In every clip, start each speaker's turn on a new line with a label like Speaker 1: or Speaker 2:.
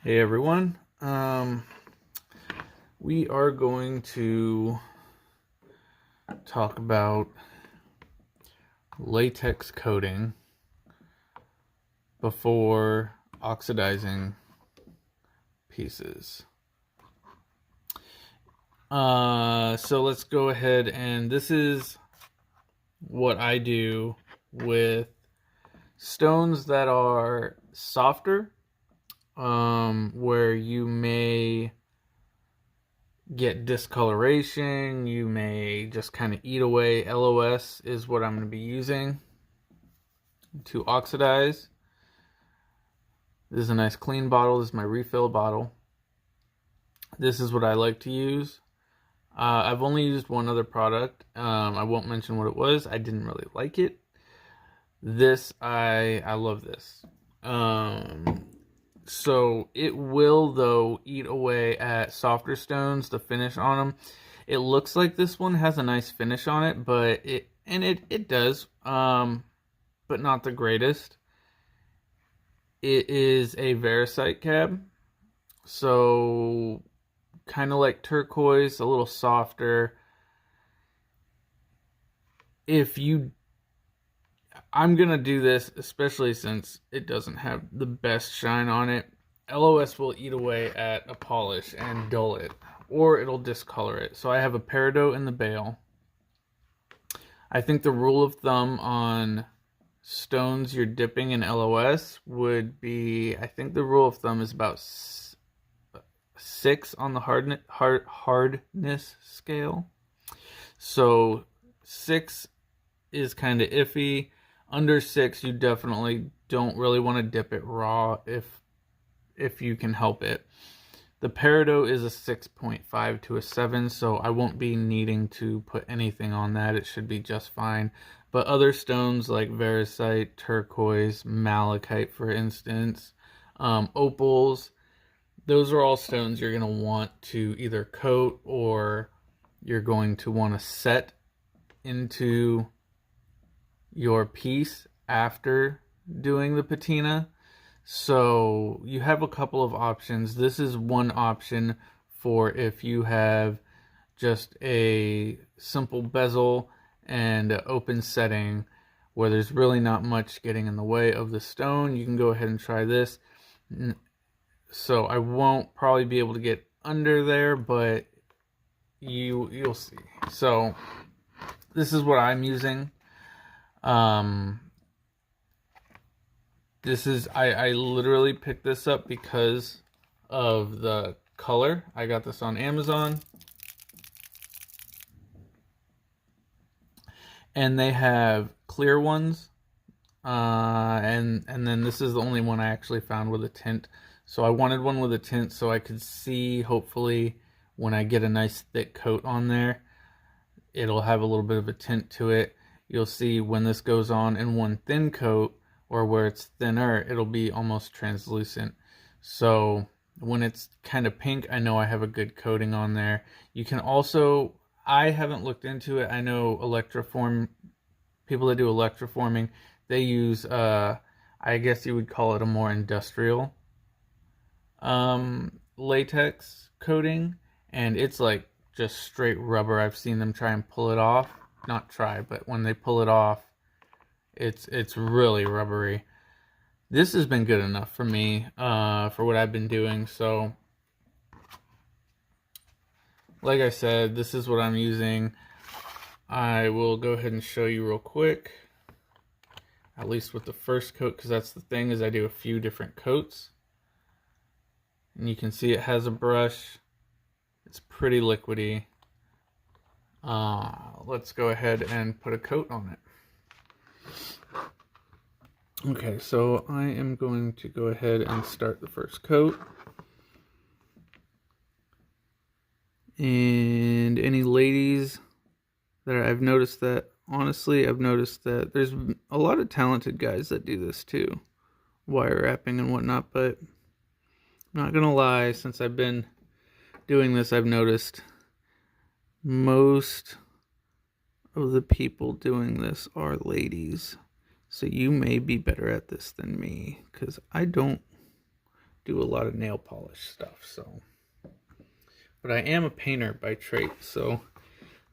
Speaker 1: Hey everyone. We are going to talk about latex coating before oxidizing pieces. So let's go ahead, and this is what I do with stones that are softer, where you may get discoloration, you may just kind of eat away. LOS is what I'm going to be using to oxidize. This is a nice clean bottle. This is my refill bottle. This is what I like to use. I've only used one other product. I won't mention what it was. I didn't really like it. I love this. So it will, though, eat away at softer stones, the finish on them. It looks like this one has a nice finish on it, but it does, but not the greatest. It is a Varisite cab, so kind of like turquoise, a little softer. I'm gonna do this, especially since it doesn't have the best shine on it. LOS will eat away at a polish and dull it, or it'll discolor it. So I have a peridot in the bale. I think the rule of thumb on stones you're dipping in LOS would be, I think the rule of thumb is about 6 on the hardness scale. So 6 is kind of iffy. Under 6, you definitely don't really want to dip it raw if you can help it. The peridot is a 6.5 to a 7, so I won't be needing to put anything on that. It should be just fine. But other stones like Varisite, turquoise, malachite, for instance, opals, those are all stones you're going to want to either coat, or you're going to want to set into your piece after doing the patina. So you have a couple of options. This is one option for if you have just a simple bezel and open setting where there's really not much getting in the way of the stone. You can go ahead and try this. So I won't probably be able to get under there, but you'll see. So this is what I'm using. I literally picked this up because of the color. I got this on Amazon. And they have clear ones. And then this is the only one I actually found with a tint. So I wanted one with a tint so I could see, hopefully, when I get a nice thick coat on there, it'll have a little bit of a tint to it. You'll see when this goes on in one thin coat, or where it's thinner, it'll be almost translucent. So when it's kind of pink, I know I have a good coating on there. You can also, I haven't looked into it. I know people that do electroforming, they use, I guess you would call it a more industrial latex coating, and it's like just straight rubber. I've seen them try and pull it off. Not try, but when they pull it off, it's really rubbery. This has been good enough for me, for what I've been doing. So, like I said, this is what I'm using. I will go ahead and show you real quick, at least with the first coat, because that's the thing, is I do a few different coats. And you can see it has a brush. It's pretty liquidy. Let's go ahead and put a coat on it. Okay, so I am going to go ahead and start the first coat. And any ladies that I've noticed that, honestly, I've noticed that there's a lot of talented guys that do this too, wire wrapping and whatnot, but I'm not gonna lie, since I've been doing this, I've noticed most of the people doing this are ladies. So you may be better at this than me, because I don't do a lot of nail polish stuff, so. But I am a painter by trade, so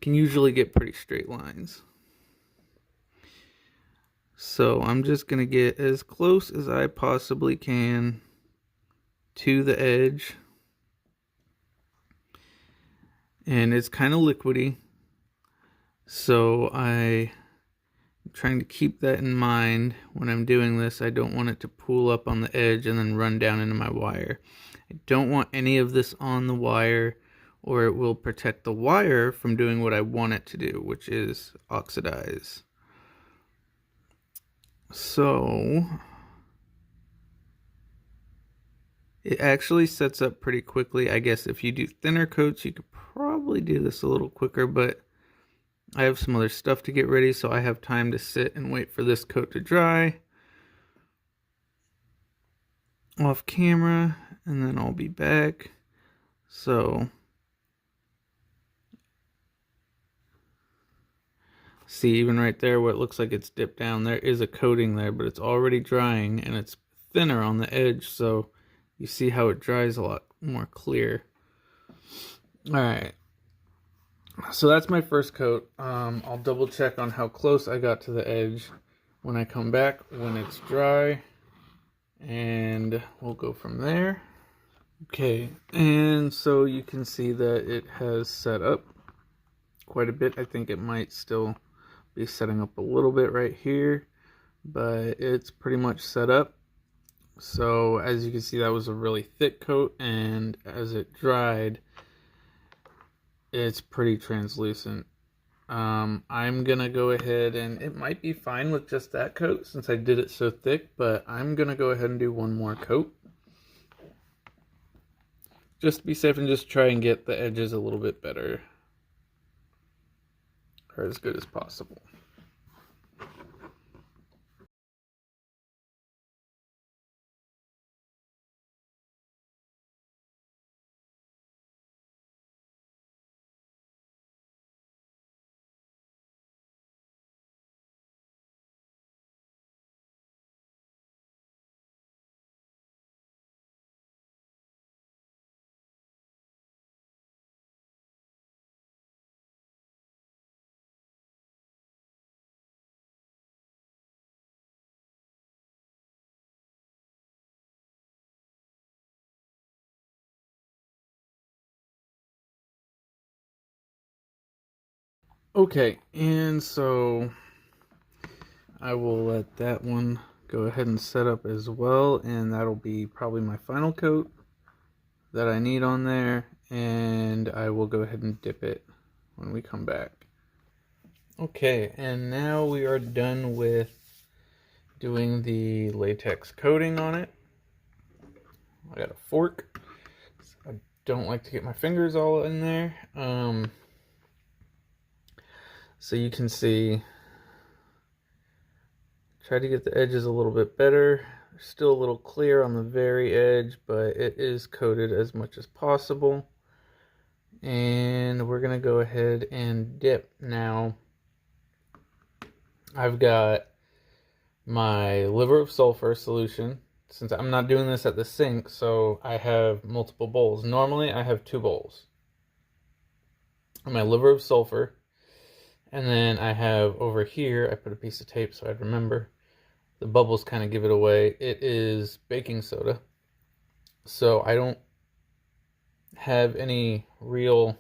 Speaker 1: can usually get pretty straight lines. So I'm just going to get as close as I possibly can to the edge. And it's kind of liquidy, so I'm trying to keep that in mind when I'm doing this. I don't want it to pool up on the edge and then run down into my wire. I don't want any of this on the wire, or it will protect the wire from doing what I want it to do, which is oxidize. So it actually sets up pretty quickly. I guess if you do thinner coats, you could probably do this a little quicker, but I have some other stuff to get ready, so I have time to sit and wait for this coat to dry off camera, and then I'll be back. So see, even right there where it looks like it's dipped down, there is a coating there, but it's already drying and it's thinner on the edge, so you see how it dries a lot more clear. Alright, so that's my first coat. I'll double check on how close I got to the edge when I come back when it's dry, and we'll go from there. Okay, and so you can see that it has set up quite a bit. I think it might still be setting up a little bit right here, but it's pretty much set up. So as you can see, that was a really thick coat, and as it dried, it's pretty translucent. I'm gonna go ahead, and it might be fine with just that coat since I did it so thick, but I'm gonna go ahead and do one more coat just to be safe and just try and get the edges a little bit better, or as good as possible. Okay, and so I will let that one go ahead and set up as well, and that'll be probably my final coat that I need on there, and I will go ahead and dip it when we come back. Okay, and now we are done with doing the latex coating on it. I got a fork. I don't like to get my fingers all in there. So you can see, try to get the edges a little bit better. They're still a little clear on the very edge, but it is coated as much as possible. And we're gonna go ahead and dip now. I've got my liver of sulfur solution. Since I'm not doing this at the sink, so I have multiple bowls. Normally I have 2 bowls. My liver of sulfur, and then I have over here, I put a piece of tape so I'd remember. The bubbles kind of give it away. It is baking soda. So I don't have any real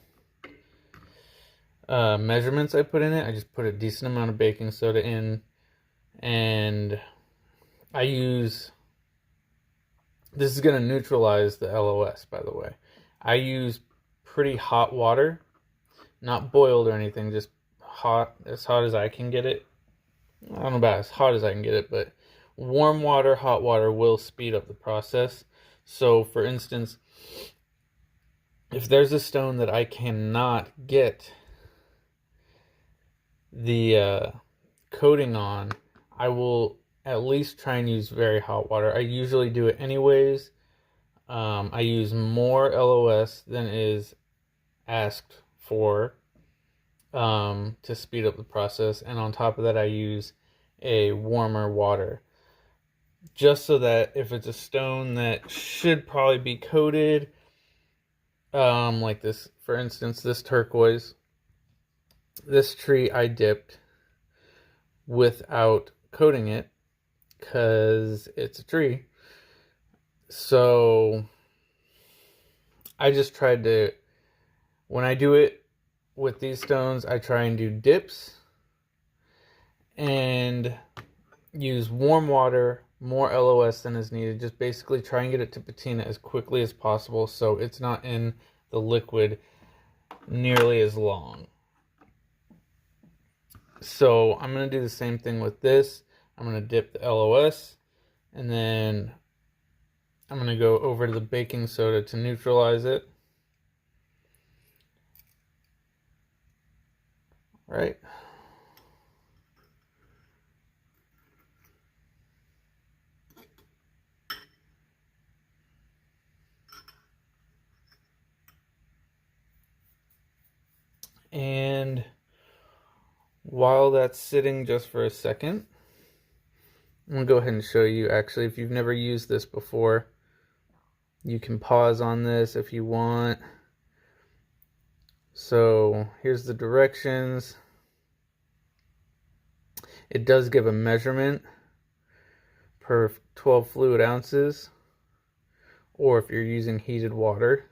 Speaker 1: measurements I put in it. I just put a decent amount of baking soda in, and I use, this is going to neutralize the LOS, by the way. I use pretty hot water, not boiled or anything, just hot, as hot as I can get it. I don't know about as hot as I can get it, but warm water, hot water will speed up the process. So for instance, if there's a stone that I cannot get the coating on, I will at least try and use very hot water. I usually do it anyways. I use more LOS than is asked for to speed up the process, and on top of that I use a warmer water. just so that if it's a stone that should probably be coated, like this, for instance, this turquoise, this tree I dipped without coating it because it's a tree. So I just tried to, when I do it with these stones, I try and do dips and use warm water, more LOS than is needed. Just basically try and get it to patina as quickly as possible so it's not in the liquid nearly as long. So I'm going to do the same thing with this. I'm going to dip the LOS and then I'm going to go over to the baking soda to neutralize it. Right. And while that's sitting just for a second, I'm going to go ahead and show you, actually, if you've never used this before, you can pause on this if you want. So here's the directions. It does give a measurement per 12 fluid ounces, or if you're using heated water.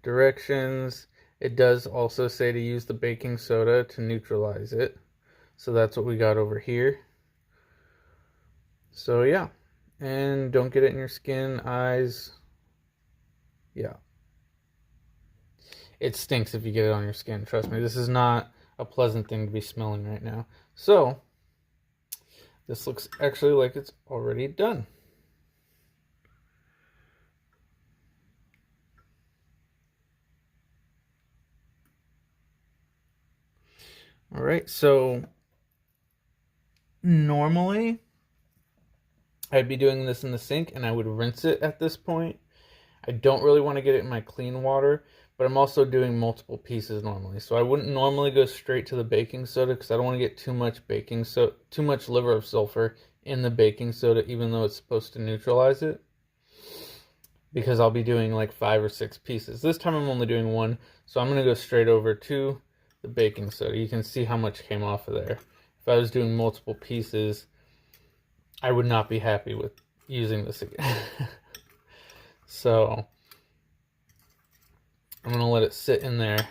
Speaker 1: Directions, it does also say to use the baking soda to neutralize it. So that's what we got over here. So yeah, and don't get it in your skin, eyes. Yeah, it stinks if you get it on your skin, trust me. This is not a pleasant thing to be smelling right now. So this looks actually like it's already done. All right, so normally I'd be doing this in the sink and I would rinse it at this point. I don't really want to get it in my clean water, but I'm also doing multiple pieces normally. So I wouldn't normally go straight to the baking soda because I don't want to get too much too much liver of sulfur in the baking soda, even though it's supposed to neutralize it. Because I'll be doing like 5 or 6 pieces. This time I'm only doing one, so I'm going to go straight over to the baking soda. You can see how much came off of there. If I was doing multiple pieces, I would not be happy with using this again. So I'm going to let it sit in there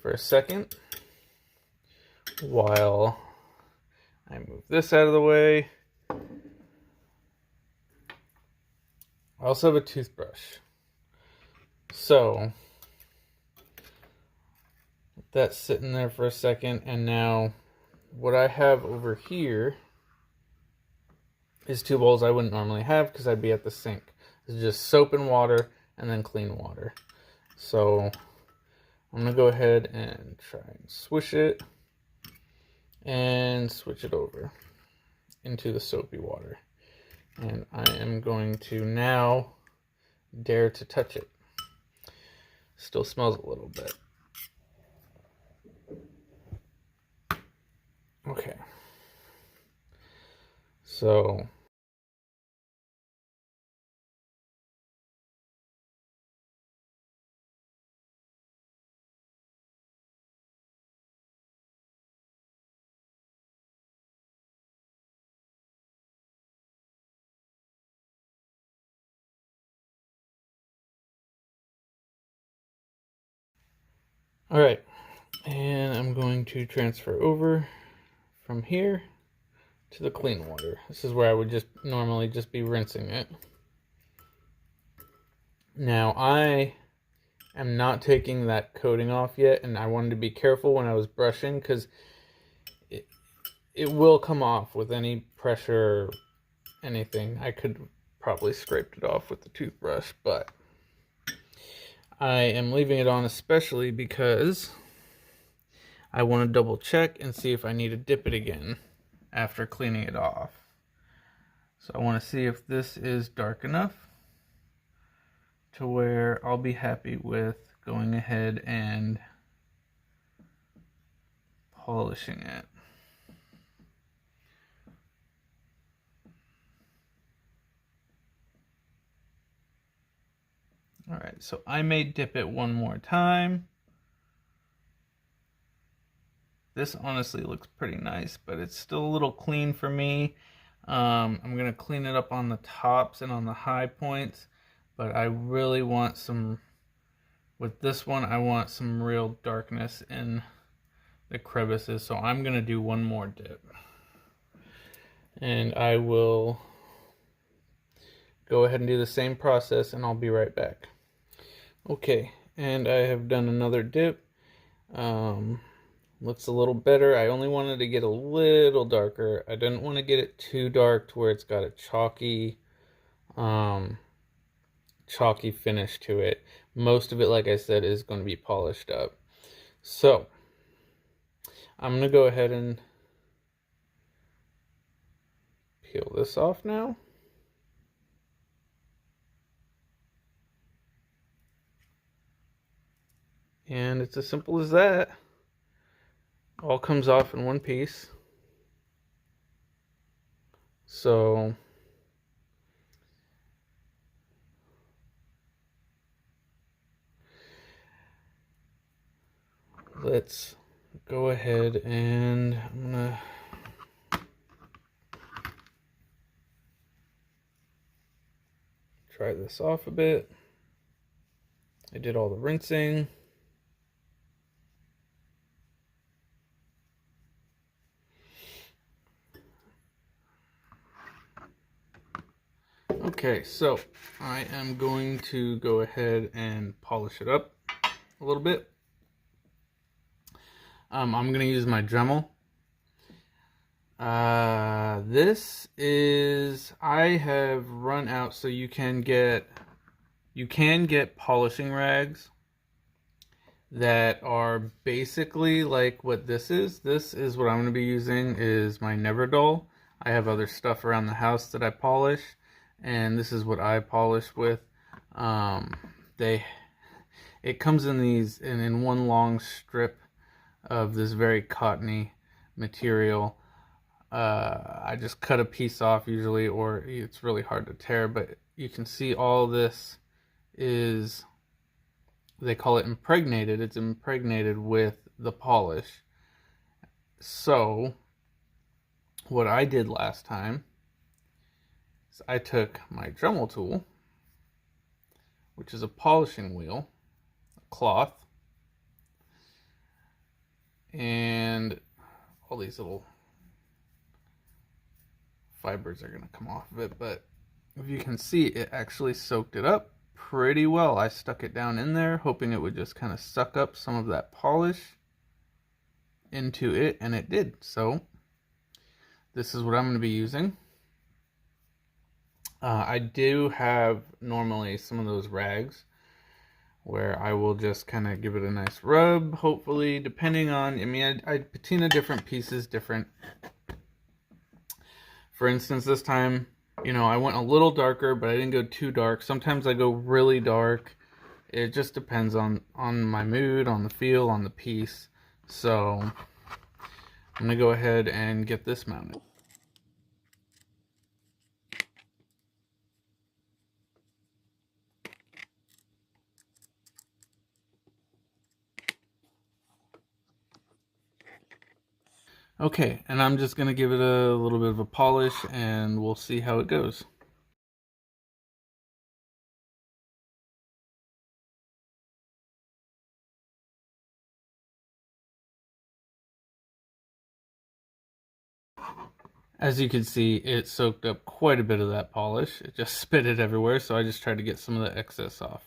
Speaker 1: for a second while I move this out of the way. I also have a toothbrush. So that's sitting there for a second, and now what I have over here is 2 bowls I wouldn't normally have because I'd be at the sink. It's just soap and water and then clean water. So I'm going to go ahead and try and swish it and switch it over into the soapy water. And I am going to now dare to touch it. Still smells a little bit. Okay. So all right, and I'm going to transfer over from here to the clean water. This is where I would just normally just be rinsing it. Now I am not taking that coating off yet, and I wanted to be careful when I was brushing because it will come off with any pressure or anything. I could probably scraped it off with the toothbrush, but I am leaving it on especially because I want to double check and see if I need to dip it again after cleaning it off. So I want to see if this is dark enough to where I'll be happy with going ahead and polishing it. All right, so I may dip it one more time. This honestly looks pretty nice, but it's still a little clean for me. I'm gonna clean it up on the tops and on the high points, but I really want some, with this one, I want some real darkness in the crevices, so I'm gonna do one more dip. And I will go ahead and do the same process, and I'll be right back. Okay, and I have done another dip. Looks a little better. I only wanted to get a little darker. I didn't want to get it too dark to where it's got a chalky finish to it. Most of it, like I said, is going to be polished up. So I'm going to go ahead and peel this off now. And it's as simple as that. All comes off in one piece. So let's go ahead and I'm gonna dry this off a bit. I did all the rinsing. Okay, so I am going to go ahead and polish it up a little bit. I'm going to use my Dremel. This is, I have run out, so you can get polishing rags that are basically like what this is. This is what I'm going to be using, is my Never Dull. I have other stuff around the house that I polish, and this is what I polish with. It comes in these in one long strip of this very cottony material. I just cut a piece off usually, or it's really hard to tear, but you can see all this is, they call it impregnated. It's impregnated with the polish. So what I did last time is I took my Dremel tool, which is a polishing wheel, a cloth, and all these little fibers are going to come off of it, but if you can see, it actually soaked it up pretty well. I stuck it down in there hoping it would just kind of suck up some of that polish into it, and it did. So this is what I'm going to be using. I do have normally some of those rags where I will just kind of give it a nice rub, hopefully, depending on, I mean, I patina different pieces different. For instance, this time, I went a little darker, but I didn't go too dark. Sometimes I go really dark. It just depends on my mood, on the feel, on the piece. So I'm gonna go ahead and get this mounted. Okay, and I'm just gonna give it a little bit of a polish, and we'll see how it goes. As you can see, it soaked up quite a bit of that polish. It just spit it everywhere, so I just tried to get some of the excess off.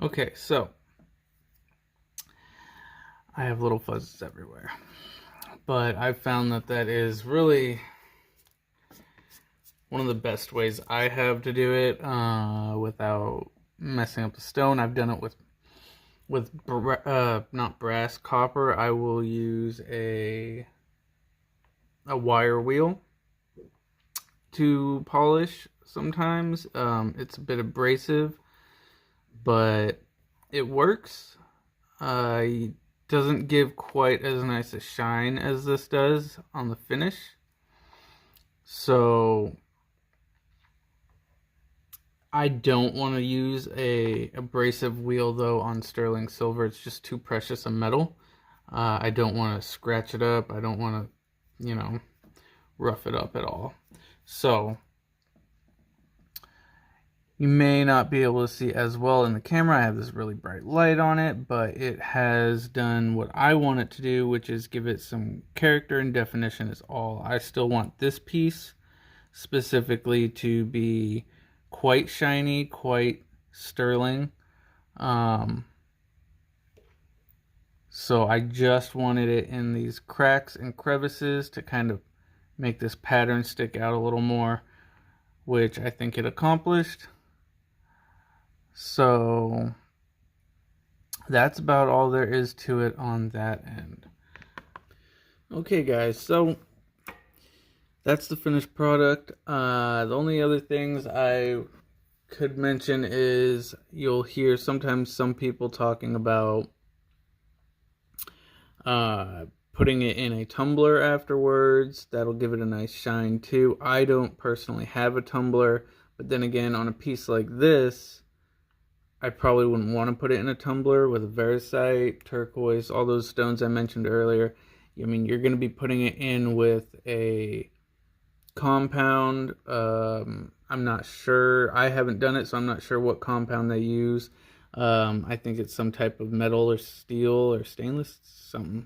Speaker 1: Okay, so I have little fuzzes everywhere, but I've found that that is really one of the best ways I have to do it without messing up the stone. I've done it with not brass, copper. I will use a wire wheel to polish sometimes. It's a bit abrasive, but it works. It doesn't give quite as nice a shine as this does on the finish. So I don't want to use a abrasive wheel though on sterling silver. It's just too precious a metal. I don't want to scratch it up. I don't want to, rough it up at all. So you may not be able to see as well in the camera. I have this really bright light on it, but it has done what I want it to do, which is give it some character and definition is all. I still want this piece specifically to be quite shiny, quite sterling. So I just wanted it in these cracks and crevices to kind of make this pattern stick out a little more, which I think it accomplished. So that's about all there is to it on that end. Okay guys, so that's the finished product. The only other things I could mention is you'll hear sometimes some people talking about putting it in a tumbler afterwards. That'll give it a nice shine too. I don't personally have a tumbler, but then again, on a piece like this, I probably wouldn't want to put it in a tumbler with a variscite, turquoise, all those stones I mentioned earlier. I mean, you're going to be putting it in with a compound. I'm not sure. I haven't done it, so I'm not sure what compound they use. I think it's some type of metal or steel or stainless, something.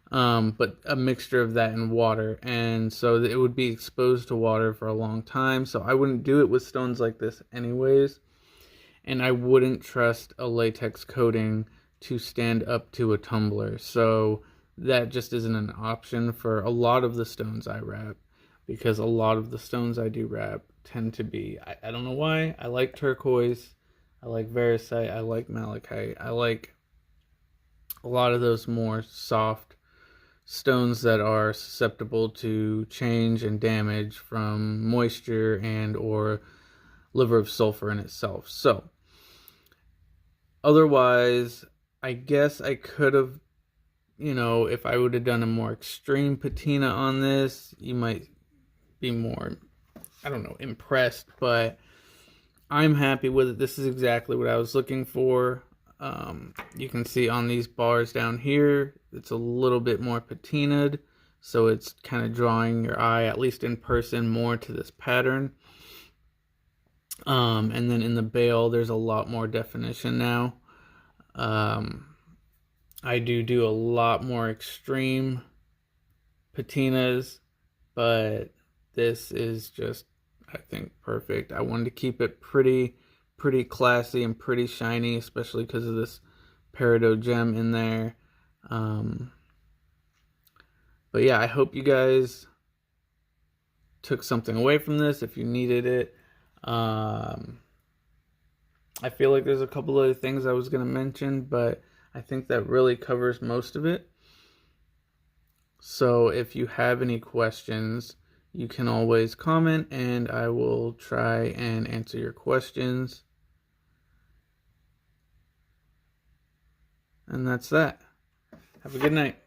Speaker 1: But a mixture of that and water. And so it would be exposed to water for a long time. So I wouldn't do it with stones like this anyways. And I wouldn't trust a latex coating to stand up to a tumbler. So that just isn't an option for a lot of the stones I wrap, because a lot of the stones I do wrap tend to be, I don't know why, I like turquoise, I like variscite, I like malachite, I like a lot of those more soft stones that are susceptible to change and damage from moisture and or liver of sulfur in itself. So otherwise, I guess I could have, if I would have done a more extreme patina on this, you might be more, I don't know, impressed, but I'm happy with it. This is exactly what I was looking for. You can see on these bars down here, it's a little bit more patinaed, so it's kind of drawing your eye, at least in person, more to this pattern. And then in the bail, there's a lot more definition now. I do a lot more extreme patinas, but this is just, I think, perfect. I wanted to keep it pretty classy and pretty shiny, especially because of this peridot gem in there. But yeah, I hope you guys took something away from this if you needed it. I feel like there's a couple other things I was going to mention, but I think that really covers most of it. So if you have any questions, you can always comment and I will try and answer your questions. And that's that. Have a good night.